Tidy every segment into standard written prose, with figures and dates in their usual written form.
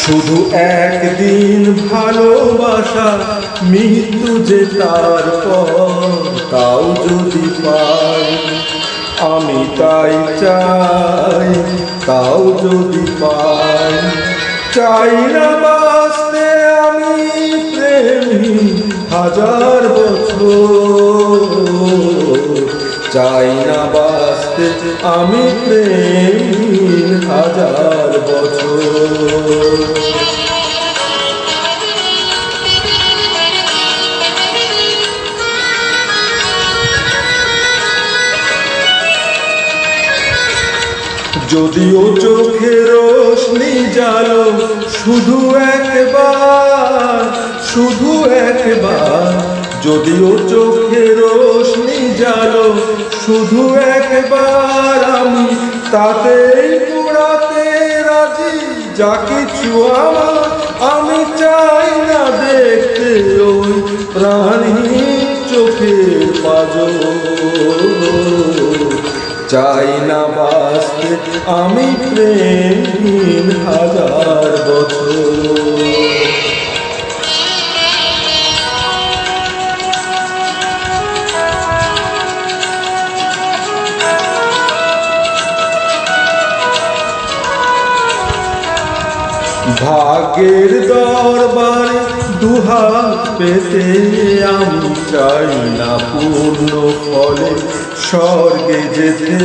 শুধু একদিন ভালোবাসা মৃত্যু যে তারপর তাও যদি পাই, আমি তাই চাই তাও যদি পাই। চাই না বাঁচতে আমি প্রেমী হাজার বছর, চাই না বাঁচতে আমি প্রেমী হাজার বছর। যদিও চোখে রোশনি জালো শুধু একবার, শুধু একবার, যদিও চোখে রোশনি জালো শুধু একবার, আমি তাতেই পোড়াতে রাজি যা কিছু আমার। আমি চাই না দেখতে ওই প্রাণী চোখের পাজর, চাই না বাঁচতে আমি প্রেমহীন হাজার বছর। ভাগ্যের দরবারে দুহাত পেতে আমি চাই না পূর্ণ ফলে স্বর্গে যেতে,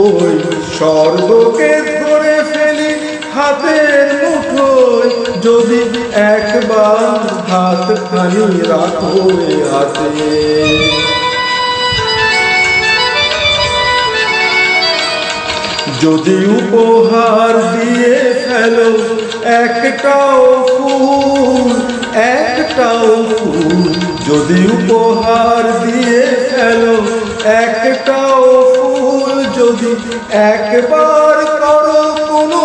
ওই স্বর্গকে ধরে ফেলি হাতের মুঠোয়, যদি একবার হাতখানি রাখো হাতে। যদি উপহার দিয়ে ফেলো একটাও ফুল, একটাও ফুল, যদি উপহার দিয়ে ফেলো একটাও ফুল, যদি একবার করো কোনো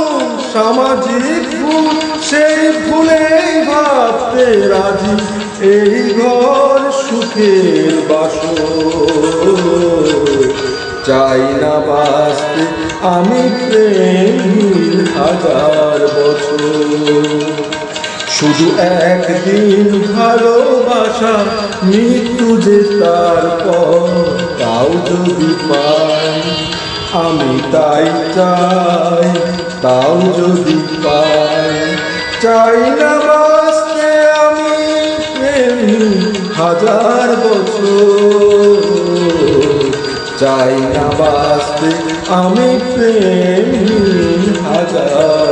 সামাজিক ভুল, সেই ভুলেই ভাবতে রাজি এই ঘর সুখের বাসর। চাই না বাঁচতে আমি প্রেমহীন হাজার বছর, শুধু একদিন ভালোবাসা মৃত্যু যে তারপর তাও যদি পাই, আমি তাই চাই তাও যদি পাই। চাই না বাঁচতে আমি প্রেমহীন হাজার বছর, চাই না বাঁচতে আমি প্রেমহীন হাজার